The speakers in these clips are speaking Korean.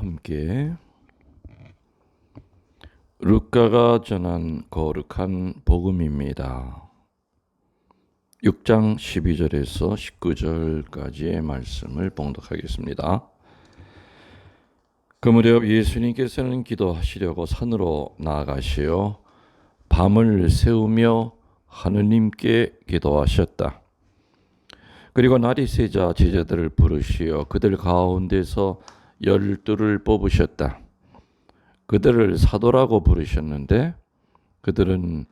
함께 루카가 전한 거룩한 복음입니다. 6장 12절에서 19절까지의 말씀을 봉독하겠습니다. 그 무렵 예수님께서는 기도하시려고 산으로 나아가시어 밤을 새우며 하느님께 기도하셨다. 그리고 날이 새자 제자들을 부르시어 그들 가운데서 12를 뽑으셨다. 그들을 사도라고 부르셨는데 그들은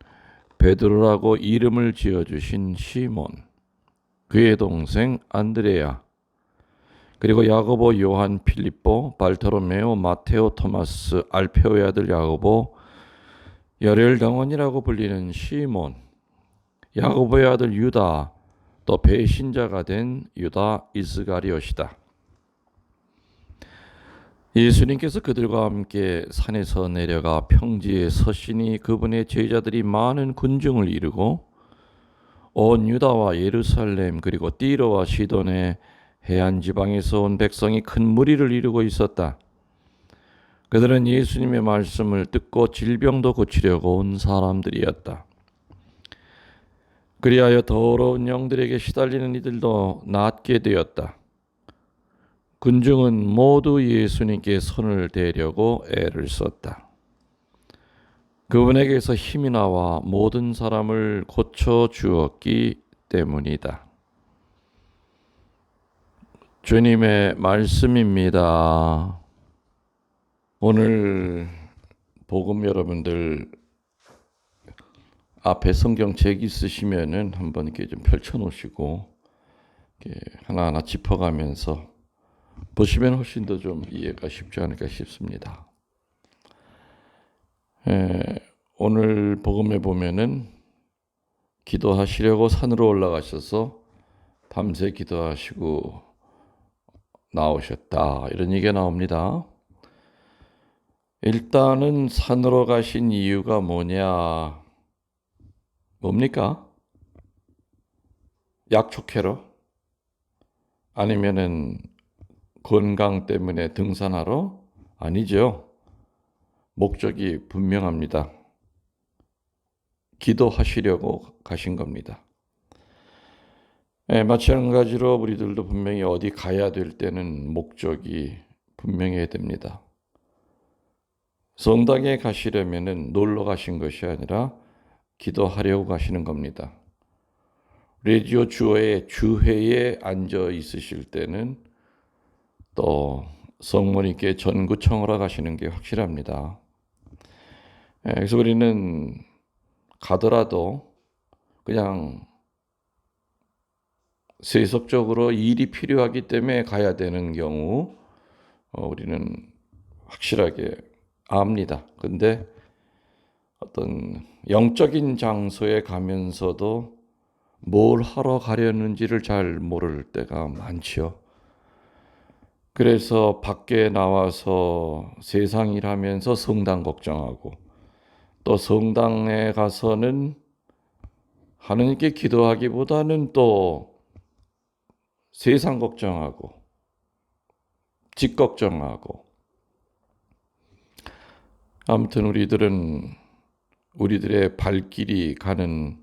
베드로라고 이름을 지어주신 시몬, 그의 동생 안드레야, 그리고 야고보, 요한, 필립보, 발토로메오, 마테오, 토마스, 알페오의 아들 야고보, 열혈당원이라고 불리는 시몬, 야고보의 아들 유다, 또 배신자가 된 유다 이스가리옷이다. 예수님께서 그들과 함께 산에서 내려가 평지에 서시니 그분의 제자들이 많은 군중을 이루고 온 유다와 예루살렘 그리고 띠로와 시돈의 해안 지방에서 온 백성이 큰 무리를 이루고 있었다. 그들은 예수님의 말씀을 듣고 질병도 고치려고 온 사람들이었다. 그리하여 더러운 영들에게 시달리는 이들도 낫게 되었다. 군중은 모두 예수님께 손을 대려고 애를 썼다. 그분에게서 힘이 나와 모든 사람을 고쳐 주었기 때문이다. 주님의 말씀입니다. 오늘 복음 여러분들 앞에 성경책 있으시면은 한번 이렇게 좀 펼쳐 놓으시고 이렇게 하나하나 짚어가면서 보시면 훨씬 더 좀 이해가 쉽지 않을까 싶습니다. 오늘 복음에 보면은 기도하시려고 산으로 올라가셔서 밤새 기도하시고 나오셨다, 이런 얘기가 나옵니다. 일단은 산으로 가신 이유가 뭡니까? 약촉회로? 아니면은 건강 때문에 등산하러? 아니죠. 목적이 분명합니다. 기도하시려고 가신 겁니다. 마찬가지로 우리들도 분명히 어디 가야 될 때는 목적이 분명해야 됩니다. 성당에 가시려면은 놀러 가신 것이 아니라 기도하려고 가시는 겁니다. 레지오 주회에 앉아 있으실 때는 또 성모님께 전구 청하러 가시는 게 확실합니다. 그래서 우리는 가더라도 그냥 세속적으로 일이 필요하기 때문에 가야 되는 경우 우리는 확실하게 압니다. 근데 어떤 영적인 장소에 가면서도 뭘 하러 가려는지를 잘 모를 때가 많지요. 그래서 밖에 나와서 세상 일하면서 성당 걱정하고 또 성당에 가서는 하느님께 기도하기보다는 또 세상 걱정하고 집 걱정하고, 아무튼 우리들의 발길이 가는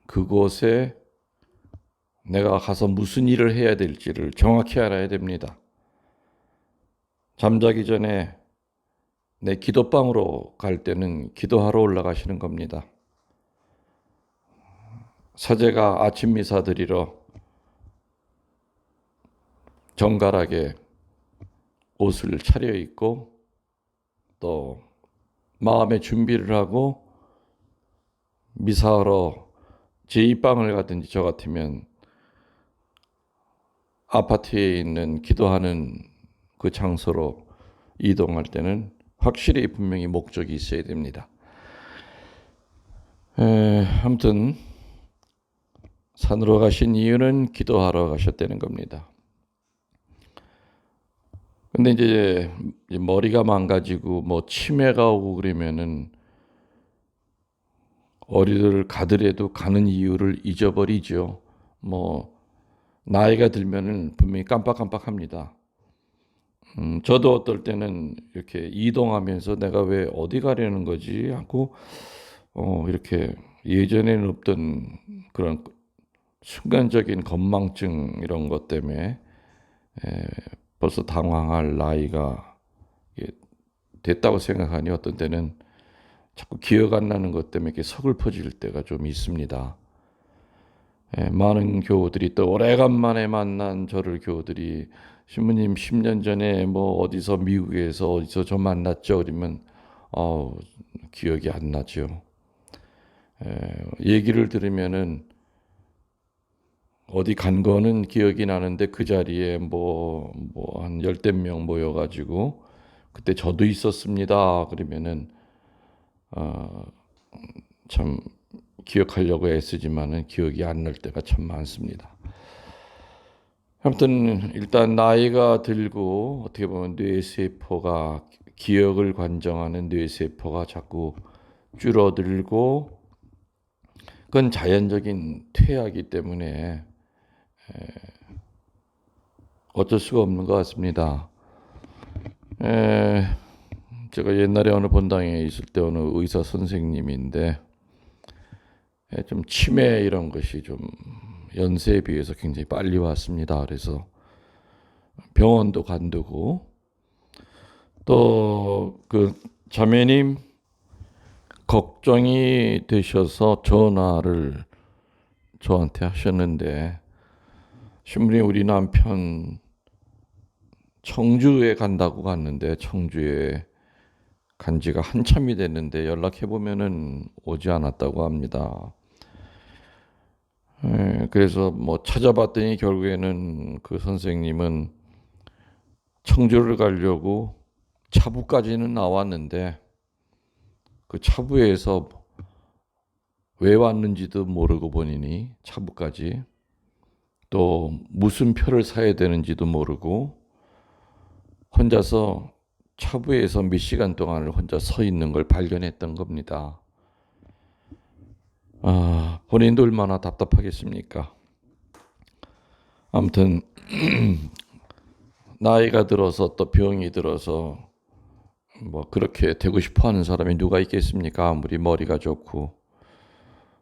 그곳에 내가 가서 무슨 일을 해야 될지를 정확히 알아야 됩니다. 잠자기 전에 내 기도방으로 갈 때는 기도하러 올라가시는 겁니다. 사제가 아침 미사 드리러 정갈하게 옷을 차려입고 또 마음의 준비를 하고 미사하러 제2방을 가든지 저 같으면 아파트에 있는 기도하는 그 장소로 이동할 때는 확실히 분명히 목적이 있어야 됩니다. 아무튼 산으로 가신 이유는 기도하러 가셨다는 겁니다. 근데 이제 머리가 망가지고 치매가 오고 그러면은 어디를 가더라도 가는 이유를 잊어버리죠. 나이가 들면은 분명히 깜빡깜빡합니다. 저도 어떨 때는 이렇게 이동하면서 내가 왜 어디 가려는 거지 하고 이렇게 예전에는 없던 그런 순간적인 건망증 이런 것 때문에 벌써 당황할 나이가 됐다고 생각하니 어떤 때는 자꾸 기억 안 나는 것 때문에 이렇게 서글퍼질 때가 좀 있습니다. 많은 교우들이 또 오래간만에 만난 저를 교우들이 신부님 10년 전에 뭐 어디서 미국에서 어디서 저 만났죠? 그러면 기억이 안 나죠. 얘기를 들으면은 어디 간 거는 기억이 나는데 그 자리에 뭐 한 열댓 명 모여가지고 그때 저도 있었습니다. 그러면은 참 기억하려고 애쓰지만은 기억이 안 날 때가 참 많습니다. 아무튼 일단 나이가 들고 어떻게 보면 뇌세포가 기억을 관정하는 뇌세포가 자꾸 줄어들고 그건 자연적인 퇴화이기 때문에 어쩔 수가 없는 것 같습니다. 제가 옛날에 어느 본당에 있을 때 어느 의사 선생님인데 좀 치매 이런 것이 좀 연세에 비해서 굉장히 빨리 왔습니다. 그래서 병원도 간두고 또 그 자매님 걱정이 되셔서 전화를 저한테 하셨는데 신부님 우리 남편 청주에 간다고 갔는데 청주에 간 지가 한참이 됐는데 연락해 보면은 오지 않았다고 합니다. 그래서 뭐 찾아봤더니 결국에는 그 선생님은 청주를 가려고 차부까지는 나왔는데 그 차부에서 왜 왔는지도 모르고 본인이 차부까지 또 무슨 표를 사야 되는지도 모르고 혼자서 차부에서 몇 시간 동안을 혼자 서 있는 걸 발견했던 겁니다. 본인도 얼마나 답답하겠습니까? 아무튼 나이가 들어서 또 병이 들어서 뭐 그렇게 되고 싶어 하는 사람이 누가 있겠습니까? 아무리 머리가 좋고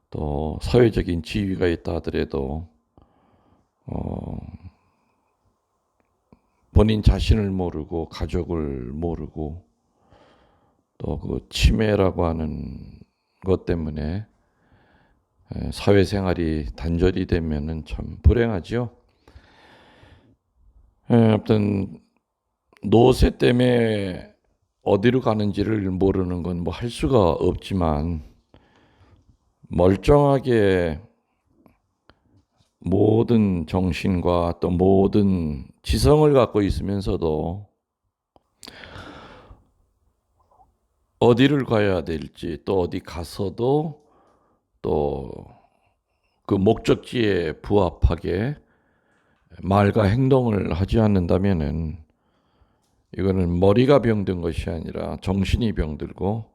또 사회적인 지위가 있다 하더라도 본인 자신을 모르고 가족을 모르고 또 그 치매라고 하는 것 때문에 사회생활이 단절이 되면은 참 불행하죠. 아무튼 노쇠 때문에 어디로 가는지를 모르는 건 뭐 할 수가 없지만 멀쩡하게 모든 정신과 또 모든 지성을 갖고 있으면서도 어디를 가야 될지 또 어디 가서도 또 그 목적지에 부합하게 말과 행동을 하지 않는다면은 이거는 머리가 병든 것이 아니라 정신이 병들고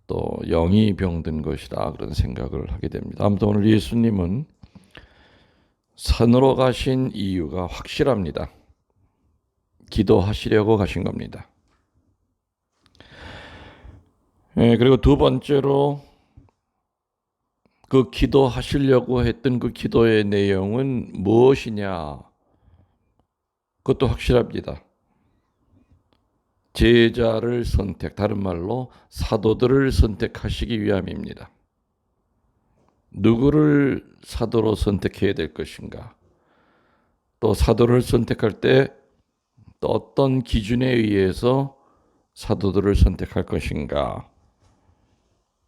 또 영이 병든 것이다 그런 생각을 하게 됩니다. 아무튼 오늘 예수님은 산으로 가신 이유가 확실합니다. 기도하시려고 가신 겁니다. 그리고 두 번째로 그 기도하시려고 했던 그 기도의 내용은 무엇이냐? 그것도 확실합니다. 제자를 다른 말로 사도들을 선택하시기 위함입니다. 누구를 사도로 선택해야 될 것인가? 또 사도를 선택할 때 또 어떤 기준에 의해서 사도들을 선택할 것인가?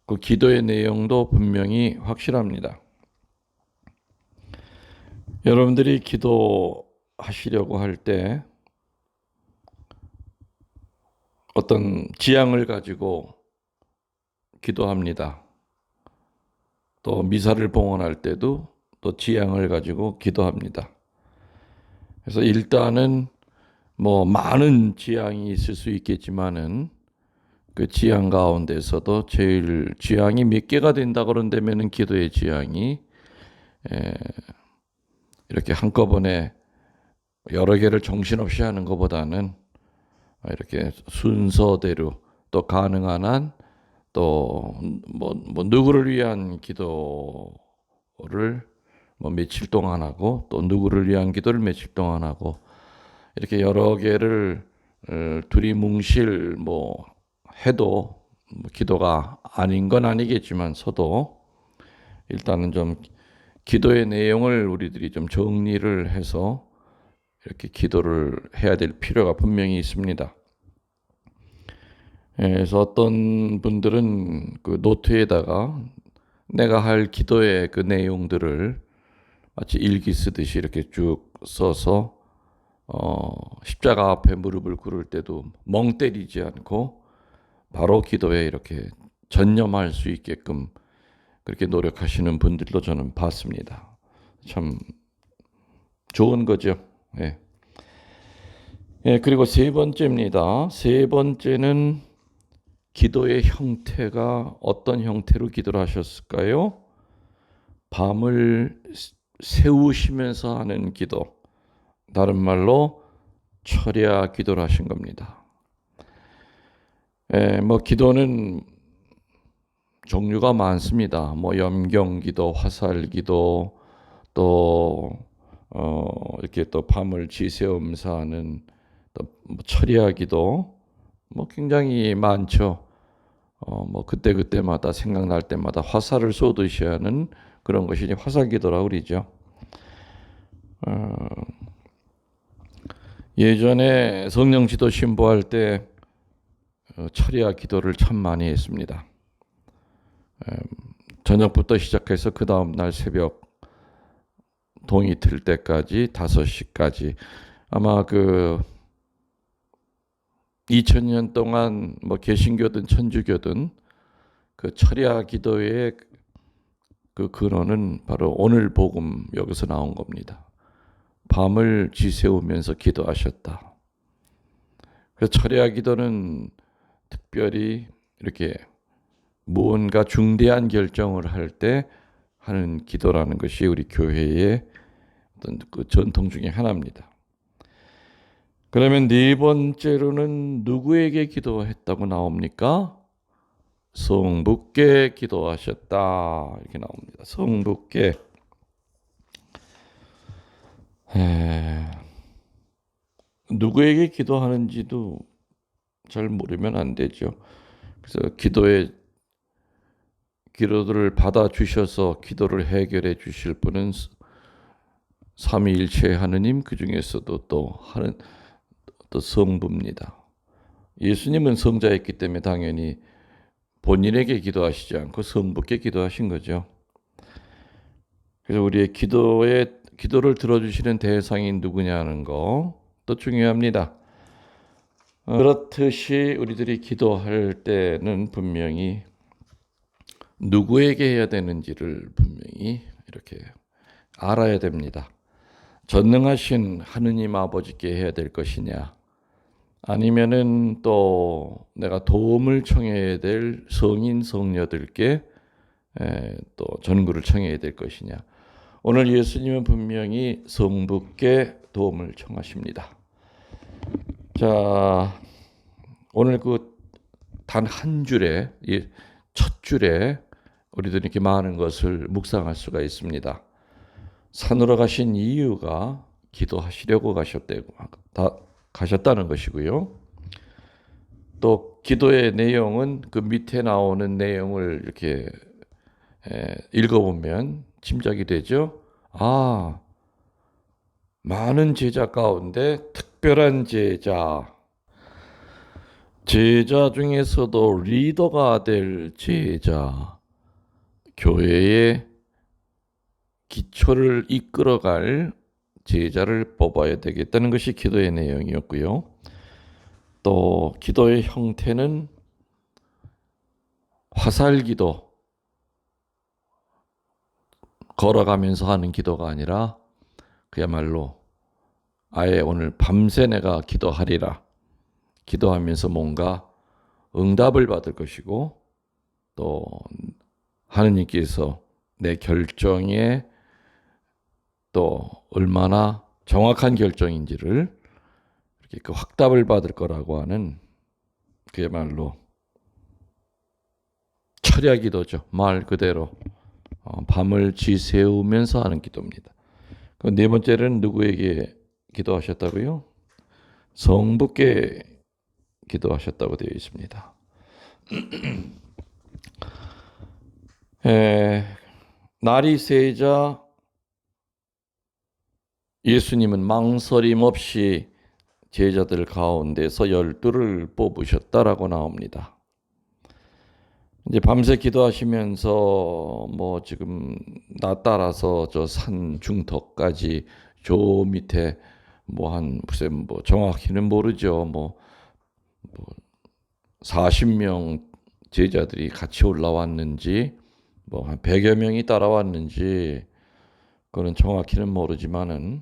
그 기도의 내용도 분명히 확실합니다. 여러분들이 기도하시려고 할 때 어떤 지향을 가지고 기도합니다. 또 미사를 봉헌할 때도 또 지향을 가지고 기도합니다. 그래서 일단은 뭐 많은 지향이 있을 수 있겠지만은 그 지향 가운데서도 제일 지향이 몇 개가 된다 그런다면은 기도의 지향이 이렇게 한꺼번에 여러 개를 정신없이 하는 것보다는 이렇게 순서대로 또 가능한 한 또 뭐 누구를 위한 기도를 뭐 며칠 동안 하고 또 누구를 위한 기도를 며칠 동안 하고 이렇게 여러 개를 두리뭉실 뭐 해도 뭐 기도가 아닌 건 아니겠지만서도 일단은 좀 기도의 내용을 우리들이 좀 정리를 해서 이렇게 기도를 해야 될 필요가 분명히 있습니다. 그래서 어떤 분들은 그 노트에다가 내가 할 기도의 그 내용들을 마치 일기 쓰듯이 이렇게 쭉 써서 십자가 앞에 무릎을 꿇을 때도 멍 때리지 않고 바로 기도에 이렇게 전념할 수 있게끔 그렇게 노력하시는 분들도 저는 봤습니다. 참 좋은 거죠. 예. 예, 그리고 세 번째입니다. 세 번째는 기도의 형태가 어떤 형태로 기도를 하셨을까요? 밤을 새우시면서 하는 기도. 다른 말로 철야 기도를 하신 겁니다. 뭐 기도는 종류가 많습니다. 뭐 염경기도, 화살기도, 또 이렇게 또 밤을 지새우면서 하는 또 철야기도 뭐 굉장히 많죠. 뭐 그때마다 생각날 때마다 화살을 쏘듯이 하는 그런 것이 화살기도라고 그러죠. 예전에 성령지도 신부할 때 철야 기도를 참 많이 했습니다. 저녁부터 시작해서 그 다음 날 새벽 동이 틀 때까지 5시까지 아마 그 2000년 동안 뭐 개신교든 천주교든 그 철야 기도의 그 근원은 바로 오늘 복음 여기서 나온 겁니다. 밤을 지새우면서 기도하셨다. 그래서 철야 기도는 특별히 이렇게 무언가 중대한 결정을 할 때 하는 기도라는 것이 우리 교회의 어떤 그 전통 중에 하나입니다. 그러면 네 번째로는 누구에게 기도했다고 나옵니까? 성부께 기도하셨다 이렇게 나옵니다. 성부께. 누구에게 기도하는지도 잘 모르면 안 되죠. 그래서 기도들을 받아주셔서 기도를 해결해 주실 분은 삼위일체 하느님, 그 중에서도 또 성부입니다. 예수님은 성자였기 때문에 당연히 본인에게 기도하시지 않고 성부께 기도하신 거죠. 그래서 우리의 기도를 들어주시는 대상이 누구냐는 거 또 중요합니다. 그렇듯이 우리들이 기도할 때는 분명히 누구에게 해야 되는지를 분명히 이렇게 알아야 됩니다. 전능하신 하느님 아버지께 해야 될 것이냐, 아니면은 또 내가 도움을 청해야 될 성인 성녀들께 또 전구를 청해야 될 것이냐. 오늘 예수님은 분명히 성부께 도움을 청하십니다. 자, 오늘 그 단 한 줄에, 첫 줄에 우리들이 이렇게 많은 것을 묵상할 수가 있습니다. 산으로 가신 이유가 기도하시려고 가셨다는 것이고요. 또 기도의 내용은 그 밑에 나오는 내용을 이렇게 읽어보면 짐작이 되죠. 많은 제자 가운데 특별한 제자 중에서도 리더가 될 제자, 교회의 기초를 이끌어갈 제자를 뽑아야 되겠다는 것이 기도의 내용이었고요. 또 기도의 형태는 화살기도, 걸어가면서 하는 기도가 아니라 그야말로 아예 오늘 밤새 내가 기도하리라, 기도하면서 뭔가 응답을 받을 것이고 또 하느님께서 내 결정에 또 얼마나 정확한 결정인지를 그 확답을 받을 거라고 하는 그야말로 철야 기도죠. 말 그대로 밤을 지새우면서 하는 기도입니다. 그 네 번째는 누구에게 기도하셨다고요? 성부께 기도하셨다고 되어 있습니다. 날이 새자 예수님은 망설임 없이 제자들 가운데서 12를 뽑으셨다라고 나옵니다. 이제 밤새 기도하시면서 뭐 지금 나 따라서 저 산 중턱까지 저 밑에 뭐 한 글쎄 뭐 정확히는 모르죠. 뭐 40명 제자들이 같이 올라왔는지 뭐 한 100여 명이 따라왔는지 그거는 정확히는 모르지만은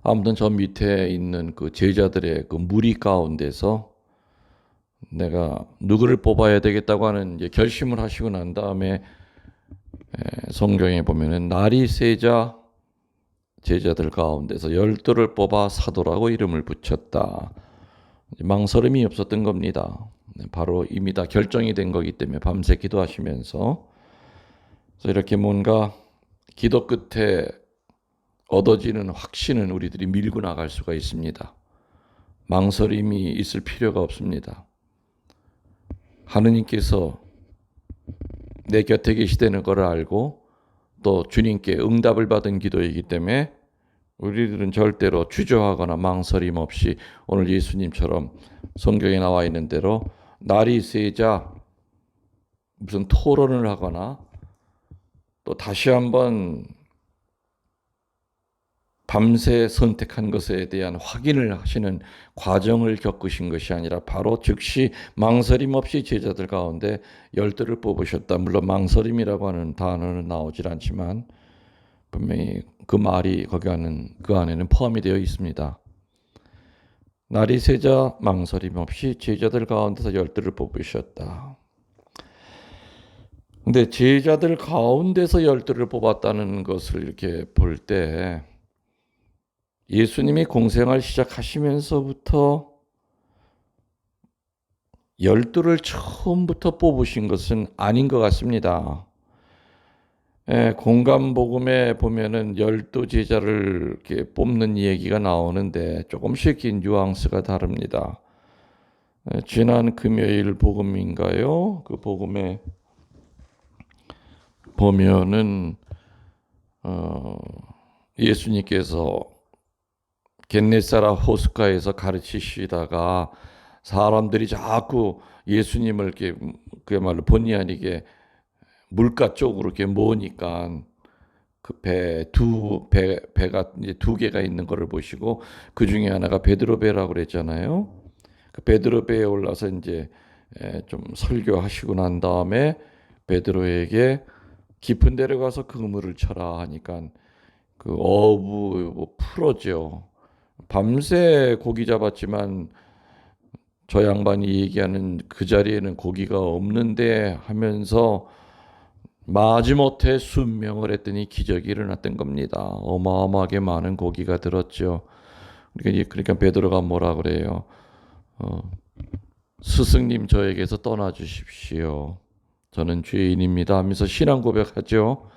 아무튼 저 밑에 있는 그 제자들의 그 무리 가운데서 내가 누구를 뽑아야 되겠다고 하는 이제 결심을 하시고 난 다음에 성경에 보면은 날이 새자 제자들 가운데서 12를 뽑아 사도라고 이름을 붙였다. 망설임이 없었던 겁니다. 바로 이미 다 결정이 된 거기 때문에 밤새 기도하시면서 그래서 이렇게 뭔가 기도 끝에 얻어지는 확신은 우리들이 밀고 나갈 수가 있습니다. 망설임이 있을 필요가 없습니다. 하느님께서 내 곁에 계시다는 것을 알고 또 주님께 응답을 받은 기도이기 때문에 우리들은 절대로 주저하거나 망설임 없이 오늘 예수님처럼 성경에 나와 있는 대로 날이 새자 무슨 토론을 하거나 또 다시 한번 밤새 선택한 것에 대한 확인을 하시는 과정을 겪으신 것이 아니라 바로 즉시 망설임 없이 제자들 가운데 12를 뽑으셨다. 물론 망설임이라고 하는 단어는 나오질 않지만 분명히 그 말이 그 안에는 포함이 되어 있습니다. 날이 새자 망설임 없이 제자들 가운데서 12를 뽑으셨다. 근데 제자들 가운데서 12를 뽑았다는 것을 이렇게 볼 때 예수님이 공생활 시작하시면서부터 12를 처음부터 뽑으신 것은 아닌 것 같습니다. 공감복음에 보면은 12제자를 이렇게 뽑는 얘기가 나오는데 조금씩 뉘앙스가 다릅니다. 지난 금요일 복음인가요? 그 복음에 보면은 예수님께서 겟네사라 호숫가에서 가르치시다가 사람들이 자꾸 예수님을 이렇게 그야말로 본의 아니게 물가 쪽으로 이렇게 모으니까 그 배가 이제 두 개가 있는 것을 보시고 그 중에 하나가 베드로 배라고 그랬잖아요. 그 베드로 배에 올라서 이제 좀 설교하시고 난 다음에 베드로에게 깊은 데로 가서 그물을 쳐라 하니까 그 어부 뭐 풀어죠. 밤새 고기 잡았지만 저 양반이 얘기하는 그 자리에는 고기가 없는데 하면서 마지못해 순명을 했더니 기적이 일어났던 겁니다. 어마어마하게 많은 고기가 들었죠. 그러니까 베드로가 뭐라 그래요? 스승님 저에게서 떠나 주십시오. 저는 죄인입니다 하면서 신앙 고백하죠.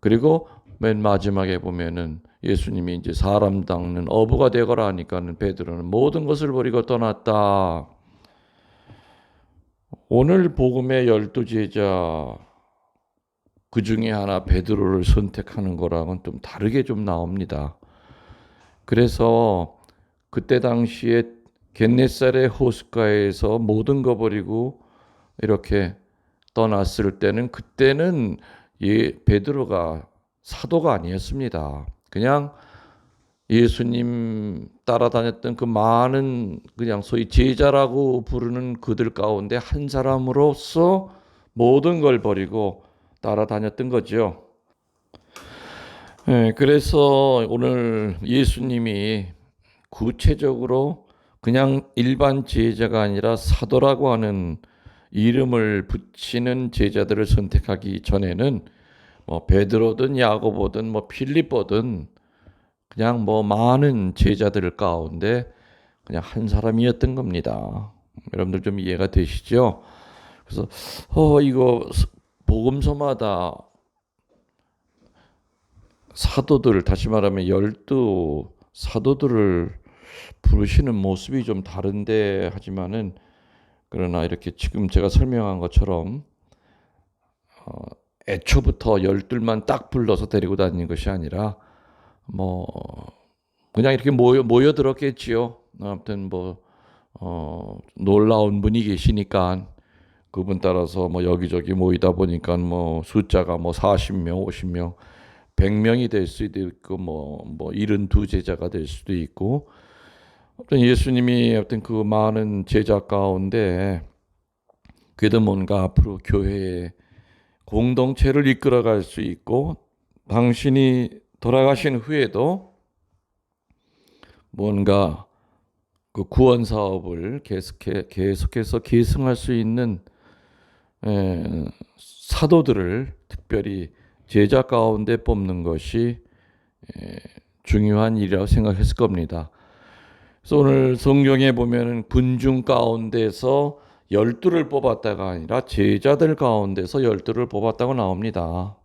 그리고 맨 마지막에 보면은 예수님이 이제 사람 닦는 어부가 되거라 하니까는 베드로는 모든 것을 버리고 떠났다. 오늘 복음의 12제자 그 중에 하나 베드로를 선택하는 거랑은 좀 다르게 좀 나옵니다. 그래서 그때 당시에 겟네사렛 호숫가에서 모든 거 버리고 이렇게 떠났을 때는 그때는 베드로가 사도가 아니었습니다. 그냥 예수님 따라다녔던 그 많은 그냥 소위 제자라고 부르는 그들 가운데 한 사람으로서 모든 걸 버리고 따라다녔던 거죠. 그래서 오늘 예수님이 구체적으로 그냥 일반 제자가 아니라 사도라고 하는 이름을 붙이는 제자들을 선택하기 전에는 뭐 베드로든 야고보든 뭐 필립보든 그냥 뭐 많은 제자들 가운데 그냥 한 사람이었던 겁니다. 여러분들 좀 이해가 되시죠? 그래서 이거 복음서마다 사도들, 다시 말하면 12사도들을 부르시는 모습이 좀 다른데 하지만은, 그러나 이렇게 지금 제가 설명한 것처럼 애초부터 12만 딱 불러서 데리고 다니는 것이 아니라 뭐 그냥 이렇게 모여들었겠지요. 아무튼 놀라운 분이 계시니까 그분 따라서 뭐 여기저기 모이다 보니까 뭐 숫자가 뭐 40명, 50명, 100명이 될 수도 있고 뭐 72제자가 될 수도 있고, 어떤 예수님이 어떤 그 많은 제자 가운데 그래도 뭔가 앞으로 교회의 공동체를 이끌어갈 수 있고, 당신이 돌아가신 후에도 뭔가 그 구원 사업을 계속해서 계승할 수 있는 사도들을 특별히 제자 가운데 뽑는 것이 중요한 일이라고 생각했을 겁니다. 그래서 오늘 성경에 보면은 군중 가운데서 12를 뽑았다가 아니라 제자들 가운데서 12를 뽑았다고 나옵니다.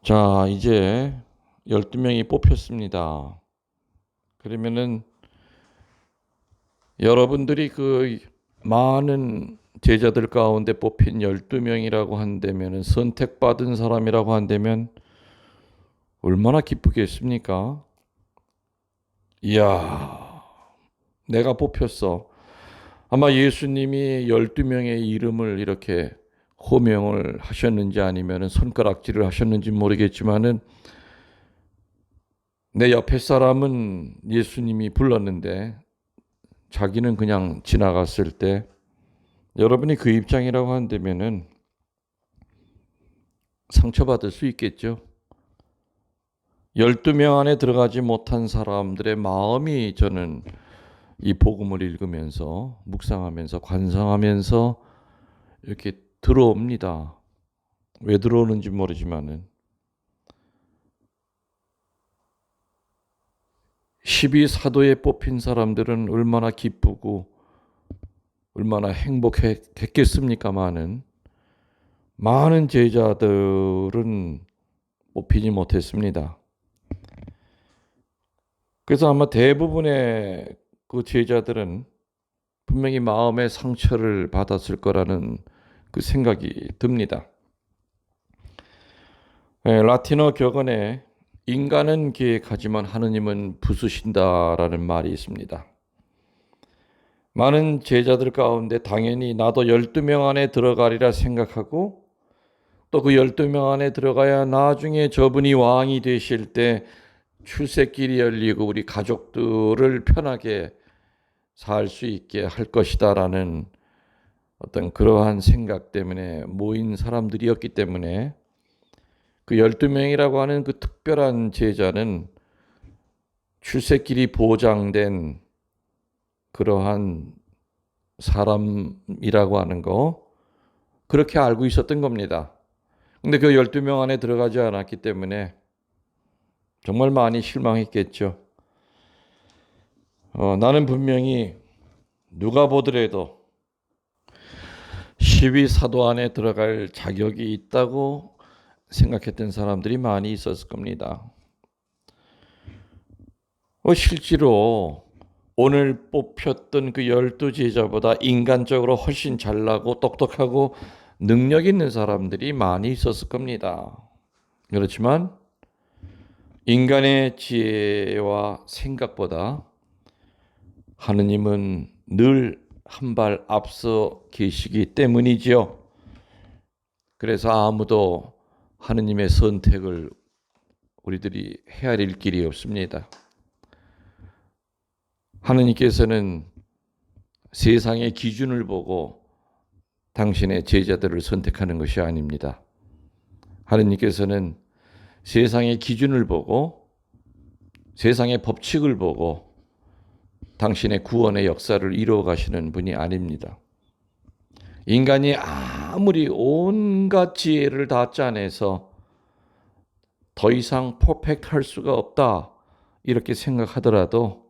자, 이제 12명이 뽑혔습니다. 그러면은 여러분들이 그 많은 제자들 가운데 뽑힌 12명이라고 한다면, 선택받은 사람이라고 한다면 얼마나 기쁘겠습니까? 이야, 내가 뽑혔어. 아마 예수님이 12명의 이름을 이렇게 호명을 하셨는지 아니면 손가락질을 하셨는지 모르겠지만은, 내 옆에 사람은 예수님이 불렀는데 자기는 그냥 지나갔을 때, 여러분이 그 입장이라고 한다면은 상처받을 수 있겠죠. 12명 안에 들어가지 못한 사람들의 마음이 저는 이 복음을 읽으면서 묵상하면서 관상하면서 이렇게 들어옵니다. 왜 들어오는지 모르지만은 12사도에 뽑힌 사람들은 얼마나 기쁘고 얼마나 행복했겠습니까마는, 많은 제자들은 뽑히지 못했습니다. 그래서 아마 대부분의 그 제자들은 분명히 마음의 상처를 받았을 거라는 그 생각이 듭니다. 라틴어 격언에 인간은 계획하지만 하느님은 부수신다라는 말이 있습니다. 많은 제자들 가운데 당연히 나도 12명 안에 들어가리라 생각하고, 또 그 12명 안에 들어가야 나중에 저분이 왕이 되실 때 출세길이 열리고 우리 가족들을 편하게 살 수 있게 할 것이다라는 어떤 그러한 생각 때문에 모인 사람들이었기 때문에, 그 12명이라고 하는 그 특별한 제자는 출세길이 보장된 그러한 사람이라고 하는 거, 그렇게 알고 있었던 겁니다. 근데 그 12명 안에 들어가지 않았기 때문에 정말 많이 실망했겠죠. 나는 분명히 누가 보더라도 12사도 안에 들어갈 자격이 있다고 생각했던 사람들이 많이 있었을 겁니다. 실제로 오늘 뽑혔던 그 12제자보다 인간적으로 훨씬 잘나고 똑똑하고 능력 있는 사람들이 많이 있었을 겁니다. 그렇지만 인간의 지혜와 생각보다 하느님은 늘 한 발 앞서 계시기 때문이지요. 그래서 아무도 하느님의 선택을 우리들이 헤아릴 길이 없습니다. 하느님께서는 세상의 기준을 보고 당신의 제자들을 선택하는 것이 아닙니다. 하느님께서는 세상의 기준을 보고 세상의 법칙을 보고 당신의 구원의 역사를 이루어 가시는 분이 아닙니다. 인간이 아무리 온갖 지혜를 다 짜내서 더 이상 퍼펙트할 수가 없다 이렇게 생각하더라도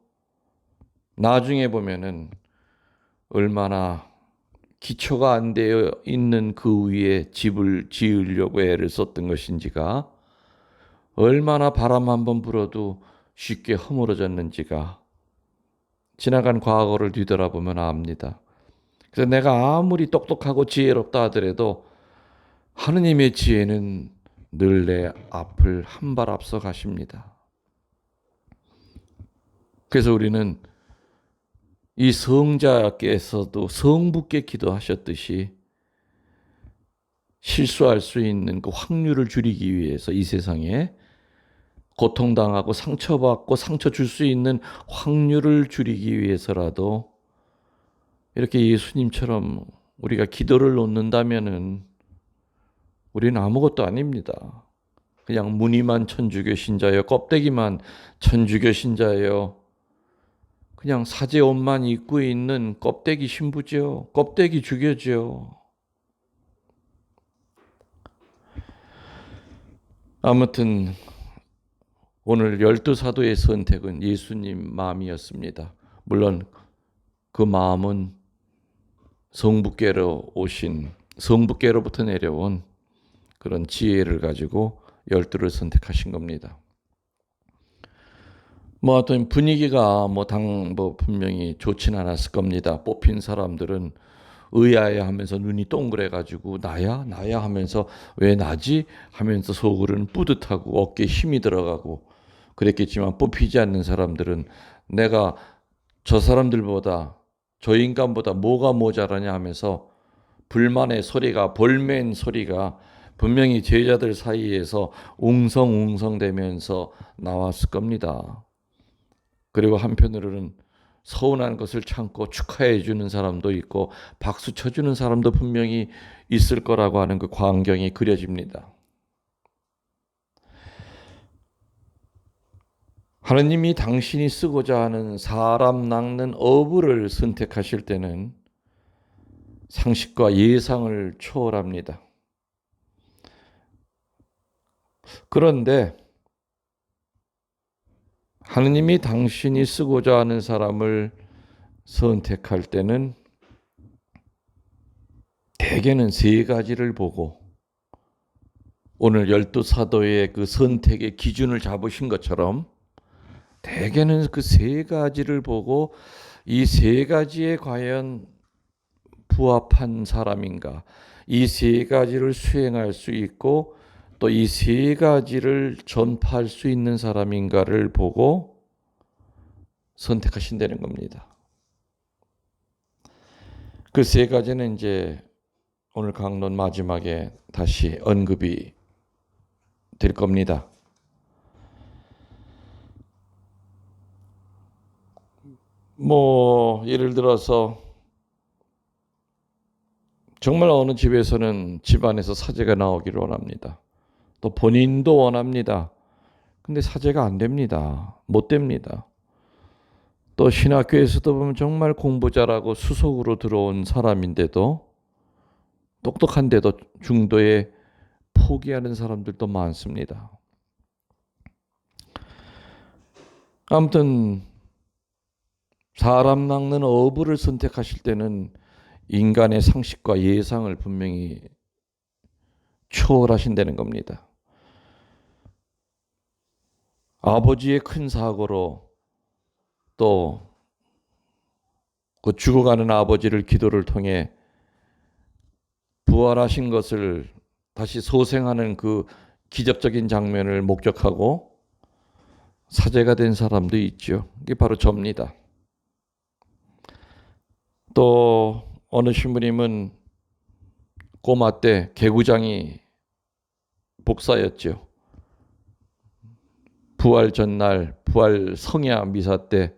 나중에 보면은 얼마나 기초가 안 되어 있는 그 위에 집을 지으려고 애를 썼던 것인지가, 얼마나 바람 한번 불어도 쉽게 허물어졌는지가 지나간 과거를 뒤돌아보면 압니다. 그래서 내가 아무리 똑똑하고 지혜롭다 하더라도 하느님의 지혜는 늘 내 앞을 한 발 앞서 가십니다. 그래서 우리는 이 성자께서도 성부께 기도하셨듯이 실수할 수 있는 그 확률을 줄이기 위해서 이 세상에 고통당하고 상처받고 상처 줄 수 있는 확률을 줄이기 위해서라도 이렇게 예수님처럼 우리가 기도를 놓는다면은 우리는 아무것도 아닙니다. 그냥 무늬만 천주교 신자예요. 껍데기만 천주교 신자예요. 그냥 사제 옷만 입고 있는 껍데기 신부죠. 껍데기 주교죠. 아무튼 오늘 12사도의 선택은 예수님 마음이었습니다. 물론 그 마음은 성부께로부터 내려온 그런 지혜를 가지고 12를 선택하신 겁니다. 하여튼 분위기가 분명히 좋진 않았을 겁니다. 뽑힌 사람들은 의아해하면서 눈이 동그래가지고 나야 하면서 왜 나지 하면서 속으로는 뿌듯하고 어깨에 힘이 들어가고 그랬겠지만, 뽑히지 않는 사람들은 내가 저 사람들보다 저 인간보다 뭐가 모자라냐 하면서 불만의 소리가, 볼멘 소리가 분명히 제자들 사이에서 웅성웅성대면서 나왔을 겁니다. 그리고 한편으로는 서운한 것을 참고 축하해 주는 사람도 있고 박수 쳐주는 사람도 분명히 있을 거라고 하는 그 광경이 그려집니다. 하느님이 당신이 쓰고자 하는 사람 낚는 어부를 선택하실 때는 상식과 예상을 초월합니다. 그런데 하느님이 당신이 쓰고자 하는 사람을 선택할 때는 대개는 세 가지를 보고, 오늘 12사도의 그 선택의 기준을 잡으신 것처럼 대개는 그 세 가지를 보고 이 세 가지에 과연 부합한 사람인가, 이 세 가지를 수행할 수 있고 또 이 세 가지를 전파할 수 있는 사람인가를 보고 선택하신다는 겁니다. 그 세 가지는 이제 오늘 강론 마지막에 다시 언급이 될 겁니다. 예를 들어서 정말 어느 집에서는 집안에서 사제가 나오기를 원합니다. 또 본인도 원합니다. 근데 사제가 안 됩니다. 못 됩니다. 또 신학교에서도 보면 정말 공부 잘하고 수석으로 들어온 사람인데도, 똑똑한데도 중도에 포기하는 사람들도 많습니다. 아무튼 사람 낚는 어부를 선택하실 때는 인간의 상식과 예상을 분명히 초월하신다는 겁니다. 아버지의 큰 사고로 또 그 죽어가는 아버지를 기도를 통해 부활하신 것을 다시 소생하는 그 기적적인 장면을 목격하고 사제가 된 사람도 있죠. 이게 바로 접니다. 또 어느 신부님은 꼬마 때 개구장이 복사였죠. 부활 전날, 부활 성야 미사 때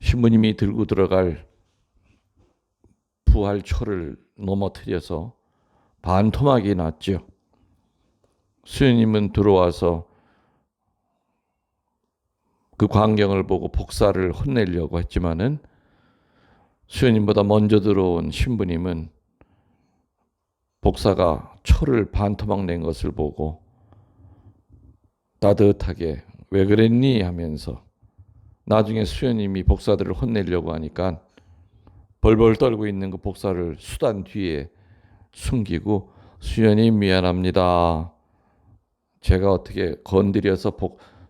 신부님이 들고 들어갈 부활초를 넘어뜨려서 반토막이 났죠. 수녀님은 들어와서 그 광경을 보고 복사를 혼내려고 했지만은 수녀님보다 먼저 들어온 신부님은 복사가 초를 반토막 낸 것을 보고 따뜻하게 왜 그랬니 하면서 나중에 수녀님이 복사들을 혼내려고 하니까 벌벌 떨고 있는 그 복사를 수단 뒤에 숨기고 수녀님 미안합니다. 제가 어떻게 건드려서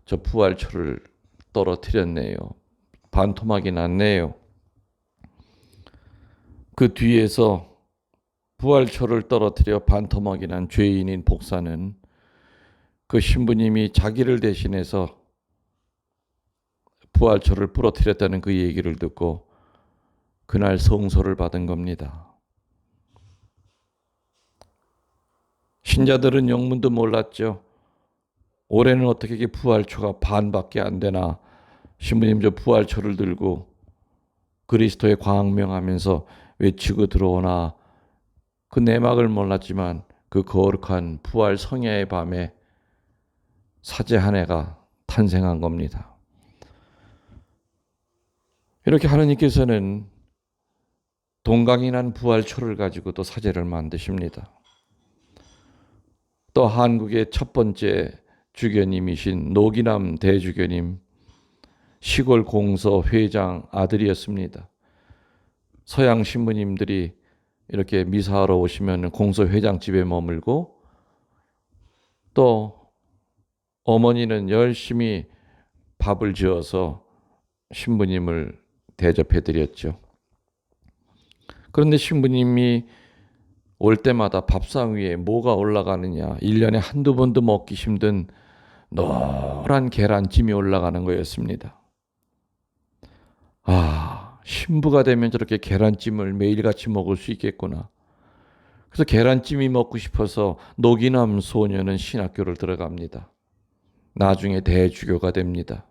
저 부활초를 떨어뜨렸네요. 반토막이 났네요. 그 뒤에서 부활초를 떨어뜨려 반토막이 난 죄인인 복사는 그 신부님이 자기를 대신해서 부활초를 부러뜨렸다는 그 얘기를 듣고 그날 성소를 받은 겁니다. 신자들은 영문도 몰랐죠. 올해는 어떻게 이게 부활초가 반밖에 안 되나. 신부님 저 부활초를 들고 그리스도의 광명하면서 외치고 들어오나. 그 내막을 몰랐지만 그 거룩한 부활 성야의 밤에 사제 한 해가 탄생한 겁니다. 이렇게 하느님께서는 동강이 난 부활초를 가지고 또 사제를 만드십니다. 또 한국의 첫 번째 주교님이신 노기남 대주교님, 시골 공서 회장 아들이었습니다. 서양 신부님들이 이렇게 미사하러 오시면 공서 회장 집에 머물고 또 어머니는 열심히 밥을 지어서 신부님을 대접해 드렸죠. 그런데 신부님이 올 때마다 밥상 위에 뭐가 올라가느냐, 1년에 한두 번도 먹기 힘든 노란 계란찜이 올라가는 거였습니다. 아, 신부가 되면 저렇게 계란찜을 매일같이 먹을 수 있겠구나. 그래서 계란찜이 먹고 싶어서 노기남 소녀는 신학교를 들어갑니다. 나중에 대주교가 됩니다.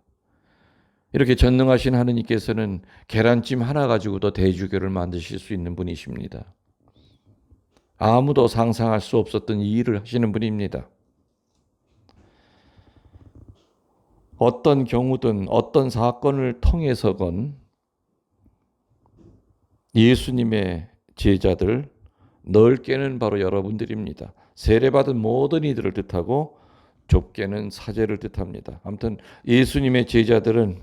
이렇게 전능하신 하느님께서는 계란찜 하나 가지고도 대주교를 만드실 수 있는 분이십니다. 아무도 상상할 수 없었던 이 일을 하시는 분입니다. 어떤 경우든 어떤 사건을 통해서건 예수님의 제자들, 넓게는 바로 여러분들입니다. 세례받은 모든 이들을 뜻하고 좁게는 사제를 뜻합니다. 아무튼 예수님의 제자들은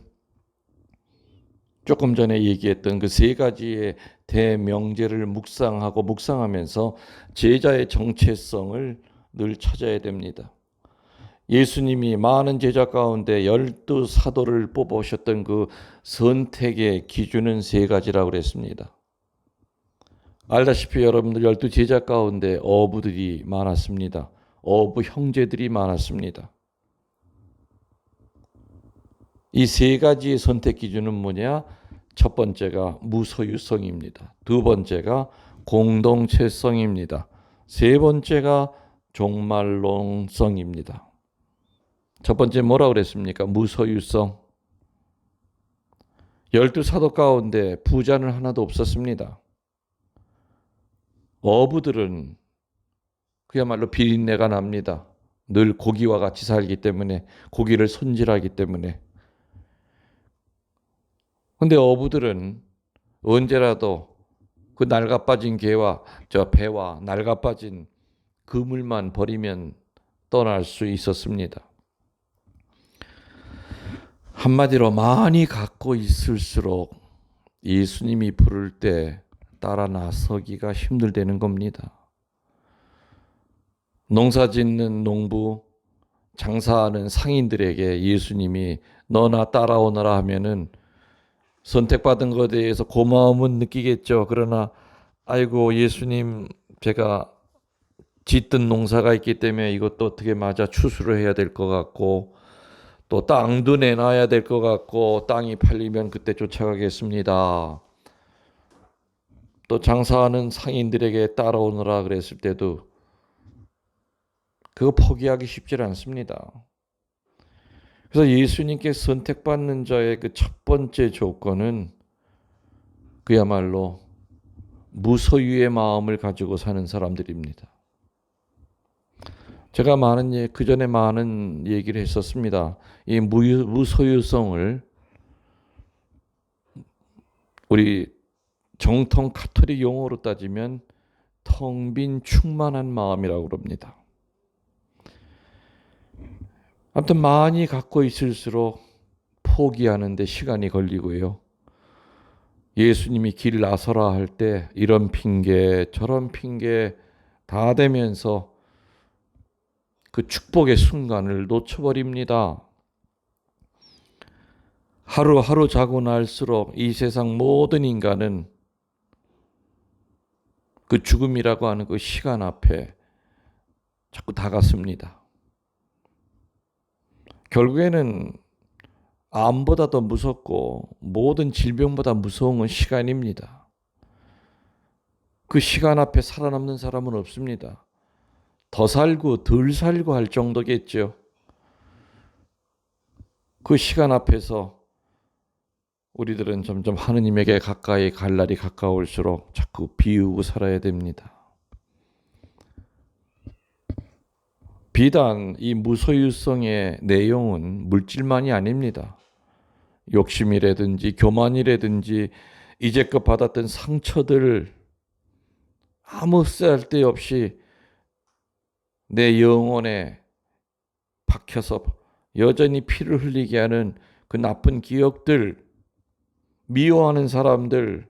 조금 전에 얘기했던 그 세 가지의 대명제를 묵상하면서 제자의 정체성을 늘 찾아야 됩니다. 예수님이 많은 제자 가운데 12사도를 뽑으셨던 그 선택의 기준은 세 가지라고 그랬습니다. 알다시피 여러분들 12제자 가운데 어부들이 많았습니다. 어부 형제들이 많았습니다. 이 세 가지의 선택 기준은 뭐냐? 첫 번째가 무소유성입니다. 두 번째가 공동체성입니다. 세 번째가 종말론성입니다. 첫 번째 뭐라고 그랬습니까? 무소유성. 12사도 가운데 부자는 하나도 없었습니다. 어부들은 그야말로 비린내가 납니다. 늘 고기와 같이 살기 때문에, 고기를 손질하기 때문에. 근데 어부들은 언제라도 그 낡아빠진 배와 낡아빠진 그물만 버리면 떠날 수 있었습니다. 한마디로 많이 갖고 있을수록 예수님이 부를 때 따라 나서기가 힘들다는 겁니다. 농사 짓는 농부, 장사하는 상인들에게 예수님이 너나 따라오너라 하면은 선택받은 것에 대해서 고마움은 느끼겠죠. 그러나 아이고 예수님, 제가 짓던 농사가 있기 때문에 이것도 어떻게 맞아 추수를 해야 될 것 같고 또 땅도 내놔야 될 것 같고 땅이 팔리면 그때 쫓아가겠습니다. 또 장사하는 상인들에게 따라오느라 그랬을 때도 그거 포기하기 쉽지 않습니다. 그래서 예수님께 선택받는 자의 그 첫 번째 조건은 그야말로 무소유의 마음을 가지고 사는 사람들입니다. 제가 그 전에 많은 얘기를 했었습니다. 이 무소유성을 우리 정통 가톨릭 용어로 따지면 텅 빈 충만한 마음이라고 그럽니다. 아무튼 많이 갖고 있을수록 포기하는데 시간이 걸리고요. 예수님이 길 나서라 할 때 이런 핑계 저런 핑계 다 대면서 그 축복의 순간을 놓쳐버립니다. 하루하루 자고 날수록 이 세상 모든 인간은 그 죽음이라고 하는 그 시간 앞에 자꾸 다가섭니다. 결국에는 암보다 더 무섭고 모든 질병보다 무서운 건 시간입니다. 그 시간 앞에 살아남는 사람은 없습니다. 더 살고 덜 살고 할 정도겠죠. 그 시간 앞에서 우리들은 점점 하느님에게 가까이 갈 날이 가까울수록 자꾸 비우고 살아야 됩니다. 비단 이 무소유성의 내용은 물질만이 아닙니다. 욕심이라든지 교만이라든지 이제껏 받았던 상처들 아무 쓸데없이 내 영혼에 박혀서 여전히 피를 흘리게 하는 그 나쁜 기억들, 미워하는 사람들,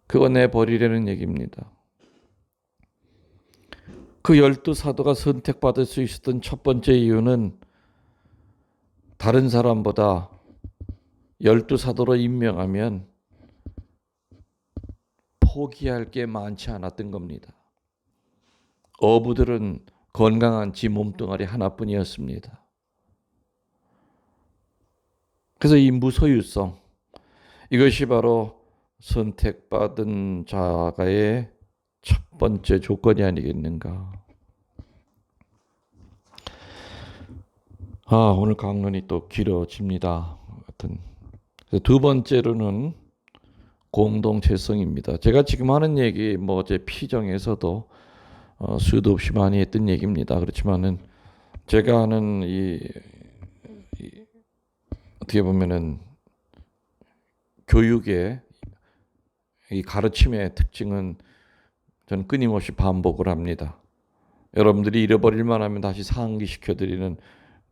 그거 내버리려는 얘기입니다. 그 12사도가 선택받을 수 있었던 첫 번째 이유는 다른 사람보다 12사도로 임명하면 포기할 게 많지 않았던 겁니다. 어부들은 건강한 지 몸뚱아리 하나뿐이었습니다. 그래서 이 무소유성, 이것이 바로 선택받은 자가의 첫 번째 조건이 아니겠는가. 오늘 강론이 또 길어집니다. 하여튼 두 번째로는 공동체성입니다. 제가 지금 하는 얘기 제 피정에서도 수도 없이 많이 했던 얘기입니다. 그렇지만은 제가 하는 어떻게 보면은 교육의 이 가르침의 특징은 저는 끊임없이 반복을 합니다. 여러분들이 잃어버릴만 하면 다시 상기시켜드리는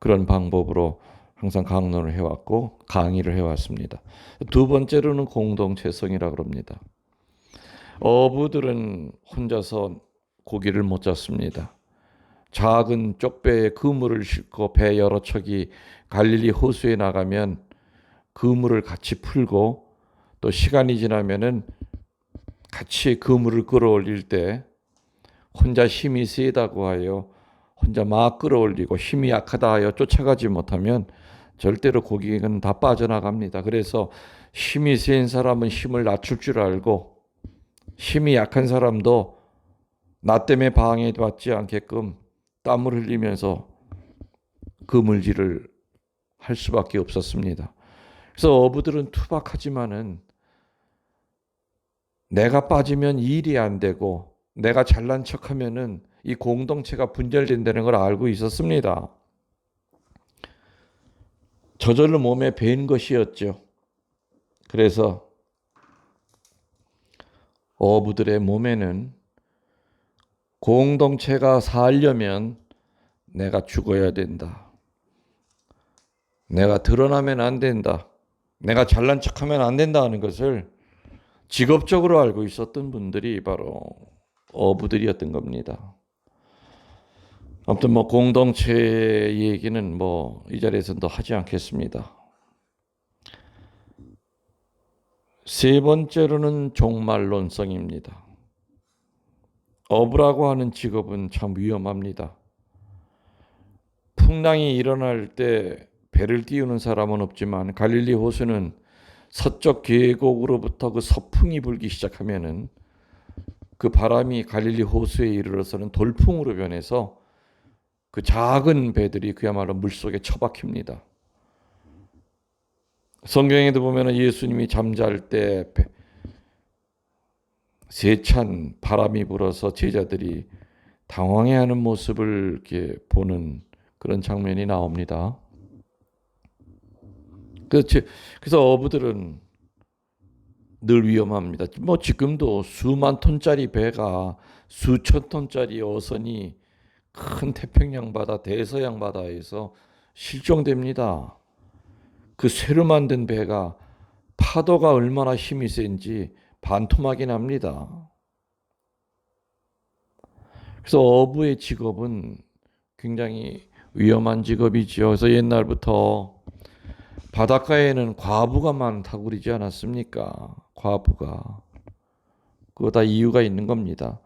그런 방법으로 항상 강론을 해왔고 강의를 해왔습니다. 두 번째로는 공동체성이라고 합니다. 어부들은 혼자서 고기를 못 잡습니다. 작은 쪽배에 그물을 싣고 배 여러 척이 갈릴리 호수에 나가면 그물을 같이 풀고 또 시간이 지나면은 같이 그물을 끌어올릴 때 혼자 힘이 세다고 하여 혼자 막 끌어올리고 힘이 약하다 하여 쫓아가지 못하면 절대로 고기는 다 빠져나갑니다. 그래서 힘이 센 사람은 힘을 낮출 줄 알고 힘이 약한 사람도 나 때문에 방해받지 않게끔 땀을 흘리면서 그물질을 할 수밖에 없었습니다. 그래서 어부들은 투박하지만은 내가 빠지면 일이 안 되고 내가 잘난 척하면은 이 공동체가 분열된다는 걸 알고 있었습니다. 저절로 몸에 밴 것이었죠. 그래서 어부들의 몸에는 공동체가 살려면 내가 죽어야 된다. 내가 드러나면 안 된다. 내가 잘난 척하면 안 된다는 것을 직업적으로 알고 있었던 분들이 바로 어부들이었던 겁니다. 아무튼 공동체 얘기는 이 자리에서는 더 하지 않겠습니다. 세 번째로는 종말론성입니다. 어부라고 하는 직업은 참 위험합니다. 풍랑이 일어날 때 배를 띄우는 사람은 없지만 갈릴리 호수는 서쪽 계곡으로부터 그 서풍이 불기 시작하면은 그 바람이 갈릴리 호수에 이르러서는 돌풍으로 변해서 그 작은 배들이 그야말로 물속에 처박힙니다. 성경에도 보면 예수님이 잠잘 때 세찬 바람이 불어서 제자들이 당황해하는 모습을 이렇게 보는 그런 장면이 나옵니다. 그래서 어부들은 늘 위험합니다. 지금도 수만 톤짜리 배가 수천 톤짜리 어선이 큰 태평양 바다, 대서양 바다에서 실종됩니다. 그 새로 만든 배가 파도가 얼마나 힘이 센지 반토막이 납니다. 그래서 어부의 직업은 굉장히 위험한 직업이죠. 그래서 옛날부터 바닷가에는 과부가 많다고 그러지 않았습니까? 과부가. 그거 다 이유가 있는 겁니다.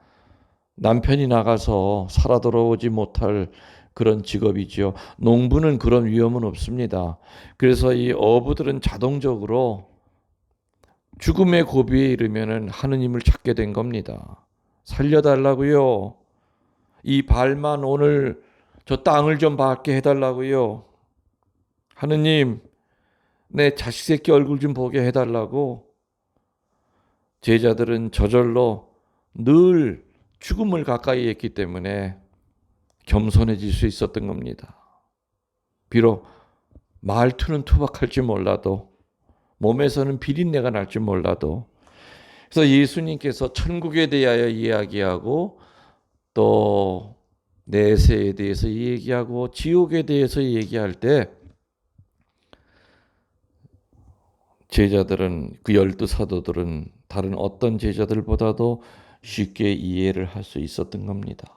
남편이 나가서 살아 돌아오지 못할 그런 직업이죠. 농부는 그런 위험은 없습니다. 그래서 이 어부들은 자동적으로 죽음의 고비에 이르면은 하느님을 찾게 된 겁니다. 살려달라고요. 이 발만 오늘 저 땅을 좀 밟게 해달라고요. 하느님, 내 자식 새끼 얼굴 좀 보게 해달라고. 제자들은 저절로 늘 죽음을 가까이 했기 때문에 겸손해질 수 있었던 겁니다. 비록 말투는 투박할지 몰라도 몸에서는 비린내가 날지 몰라도 그래서 예수님께서 천국에 대하여 이야기하고 또 내세에 대해서 얘기하고 지옥에 대해서 얘기할 때 제자들은 그 12사도들은 다른 어떤 제자들보다도 쉽게 이해를 할 수 있었던 겁니다.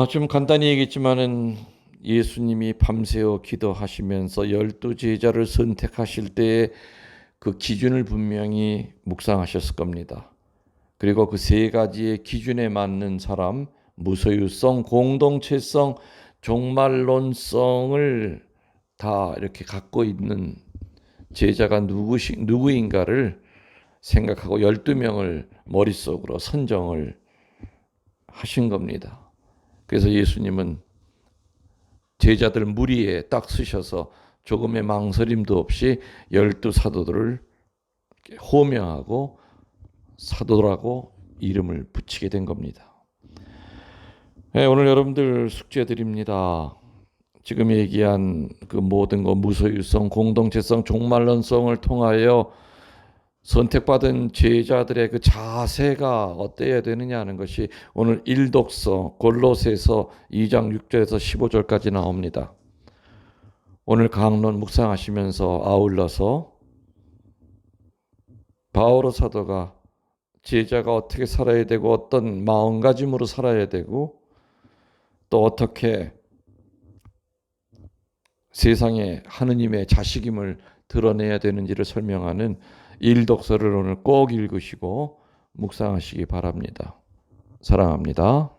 좀 간단히 얘기했지만은 예수님이 밤새워 기도하시면서 12제자를 선택하실 때의 그 기준을 분명히 묵상하셨을 겁니다. 그리고 그 세 가지의 기준에 맞는 사람, 무소유성, 공동체성, 종말론성을 다 이렇게 갖고 있는 제자가 누구인가를 생각하고 12명을 머릿속으로 선정을 하신 겁니다. 그래서 예수님은 제자들 무리에 딱 쓰셔서 조금의 망설임도 없이 12사도들을 호명하고 사도라고 이름을 붙이게 된 겁니다. 네, 오늘 여러분들 숙제 드립니다. 지금 얘기한 그 모든 것, 무소유성, 공동체성, 종말론성을 통하여 선택받은 제자들의 그 자세가 어때야 되느냐 하는 것이 오늘 일독서 골로새서 2장 6절에서 15절까지 나옵니다. 오늘 강론 묵상하시면서 아울러서 바오로 사도가 제자가 어떻게 살아야 되고 어떤 마음가짐으로 살아야 되고 또 어떻게 세상에 하느님의 자식임을 드러내야 되는지를 설명하는 일독서를 오늘 꼭 읽으시고 묵상하시기 바랍니다. 사랑합니다.